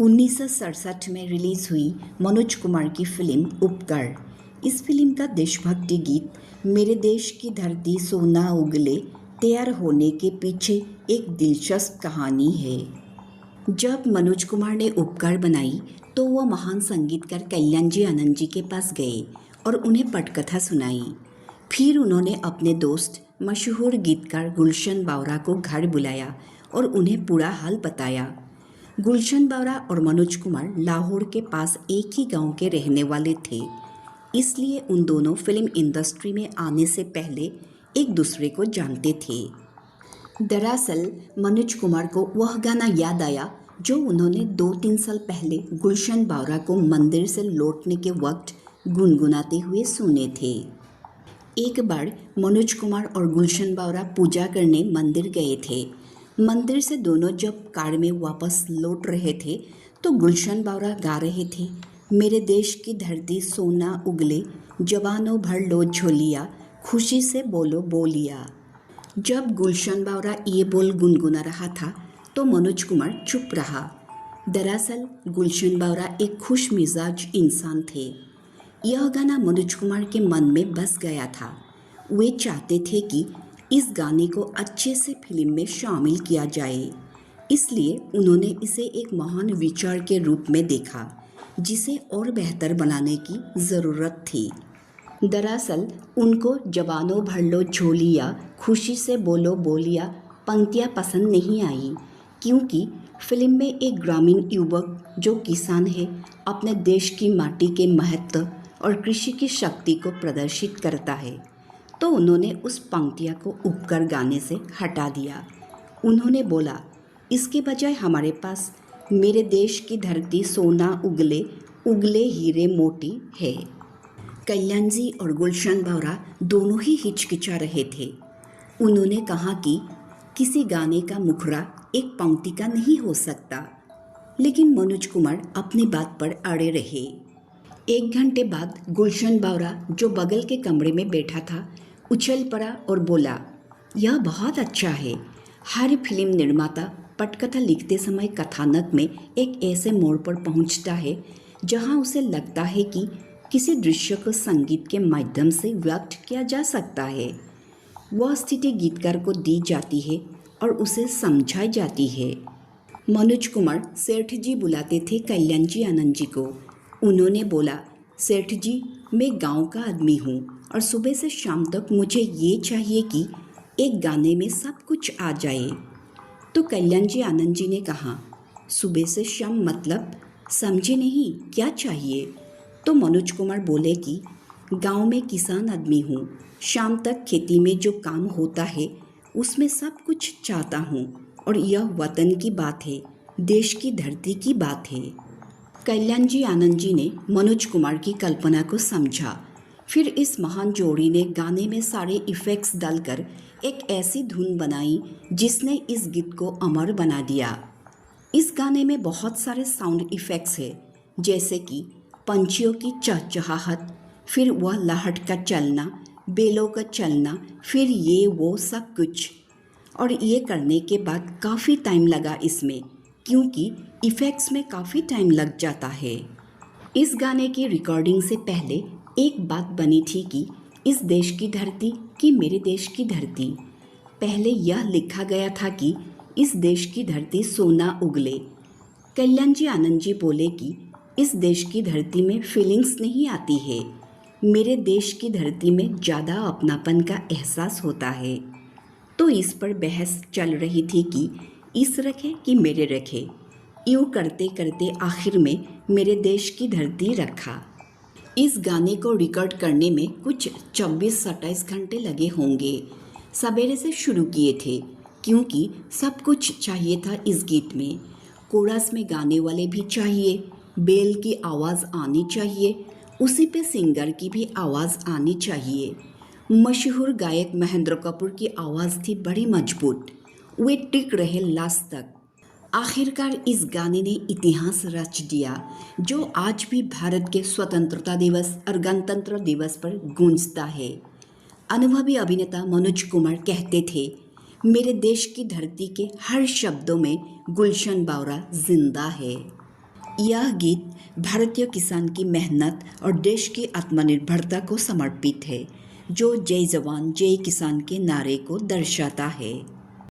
1967 में रिलीज़ हुई मनोज कुमार की फिल्म उपकर। इस फिल्म का देशभक्ति गीत मेरे देश की धरती सोना उगले तैयार होने के पीछे एक दिलचस्प कहानी है। जब मनोज कुमार ने उपकर बनाई तो वह महान संगीतकार कल्याणजी आनंद जी के पास गए और उन्हें पटकथा सुनाई। फिर उन्होंने अपने दोस्त मशहूर गीतकार गुलशन बावरा को घर बुलाया और उन्हें पूरा हाल बताया। गुलशन बावरा और मनोज कुमार लाहौर के पास एक ही गांव के रहने वाले थे, इसलिए उन दोनों फिल्म इंडस्ट्री में आने से पहले एक दूसरे को जानते थे। दरअसल मनोज कुमार को वह गाना याद आया जो उन्होंने 2-3 साल पहले गुलशन बावरा को मंदिर से लौटने के वक्त गुनगुनाते हुए सुने थे। एक बार मनोज कुमार और गुलशन बावरा पूजा करने मंदिर गए थे। मंदिर से दोनों जब कार में वापस लौट रहे थे तो गुलशन बावरा गा रहे थे, मेरे देश की धरती सोना उगले, जवानों भर लो झोलिया, खुशी से बोलो बोलिया। जब गुलशन बावरा ये बोल गुनगुना रहा था तो मनोज कुमार चुप रहा। दरअसल गुलशन बावरा एक खुश मिजाज इंसान थे। यह गाना मनोज कुमार के मन में बस गया था। वे चाहते थे कि इस गाने को अच्छे से फिल्म में शामिल किया जाए, इसलिए उन्होंने इसे एक महान विचार के रूप में देखा जिसे और बेहतर बनाने की ज़रूरत थी। दरअसल उनको जवानों भर लो झोलिया, खुशी से बोलो बोलिया पंक्तियाँ पसंद नहीं आई, क्योंकि फिल्म में एक ग्रामीण युवक जो किसान है अपने देश की माटी के महत्व और कृषि की शक्ति को प्रदर्शित करता है, तो उन्होंने उस पंक्तियाँ को उपकर गाने से हटा दिया। उन्होंने बोला, इसके बजाय हमारे पास मेरे देश की धरती सोना उगले, उगले हीरे मोती है। कल्याण जी और गुलशन बावरा दोनों ही हिचकिचा रहे थे। उन्होंने कहा कि किसी गाने का मुखड़ा एक पंक्ति का नहीं हो सकता, लेकिन मनोज कुमार अपनी बात पर अड़े रहे। 1 घंटे बाद गुलशन बावरा जो बगल के कमरे में बैठा था उछल पड़ा और बोला, यह बहुत अच्छा है। हर फिल्म निर्माता पटकथा लिखते समय कथानक में एक ऐसे मोड़ पर पहुंचता है जहां उसे लगता है कि किसी दृश्य को संगीत के माध्यम से व्यक्त किया जा सकता है। वह स्थिति गीतकार को दी जाती है और उसे समझाई जाती है। मनोज कुमार सेठ जी बुलाते थे कल्याण जी आनंद जी को। उन्होंने बोला, सेठ जी, मैं गांव का आदमी हूँ और सुबह से शाम तक मुझे ये चाहिए कि एक गाने में सब कुछ आ जाए। तो कल्याण जी आनंद जी ने कहा, सुबह से शाम मतलब समझे नहीं, क्या चाहिए? तो मनोज कुमार बोले कि गांव में किसान आदमी हूँ, शाम तक खेती में जो काम होता है उसमें सब कुछ चाहता हूँ, और यह वतन की बात है, देश की धरती की बात है। कल्याण जी आनंद जी ने मनोज कुमार की कल्पना को समझा। फिर इस महान जोड़ी ने गाने में सारे इफ़ेक्ट्स डालकर एक ऐसी धुन बनाई जिसने इस गीत को अमर बना दिया। इस गाने में बहुत सारे साउंड इफ़ेक्ट्स हैं, जैसे कि पंछियों की चहचहाहट, फिर वह लहट का चलना, बेलों का चलना, फिर ये वो सब कुछ। और ये करने के बाद काफ़ी टाइम लगा इसमें, क्योंकि इफ़ेक्ट्स में काफ़ी टाइम लग जाता है। इस गाने की रिकॉर्डिंग से पहले एक बात बनी थी कि इस देश की धरती कि मेरे देश की धरती। पहले यह लिखा गया था कि इस देश की धरती सोना उगले। कल्याण जी आनंद जी बोले कि इस देश की धरती में फीलिंग्स नहीं आती है, मेरे देश की धरती में ज़्यादा अपनापन का एहसास होता है। तो इस पर बहस चल रही थी कि इस रखे कि मेरे रखे। यूँ करते करते आखिर में मेरे देश की धरती रखा। इस गाने को रिकॉर्ड करने में कुछ 24-27 घंटे लगे होंगे। सवेरे से शुरू किए थे, क्योंकि सब कुछ चाहिए था इस गीत में। कोरस में गाने वाले भी चाहिए, बेल की आवाज़ आनी चाहिए, उसी पे सिंगर की भी आवाज़ आनी चाहिए। मशहूर गायक महेंद्र कपूर की आवाज़ थी बड़ी मजबूत, वे टिक रहे लास्ट तक। आखिरकार इस गाने ने इतिहास रच दिया, जो आज भी भारत के स्वतंत्रता दिवस और गणतंत्र दिवस पर गूंजता है। अनुभवी अभिनेता मनोज कुमार कहते थे, मेरे देश की धरती के हर शब्दों में गुलशन बावरा जिंदा है। यह गीत भारतीय किसान की मेहनत और देश की आत्मनिर्भरता को समर्पित है, जो जय जवान जय किसान के नारे को दर्शाता है।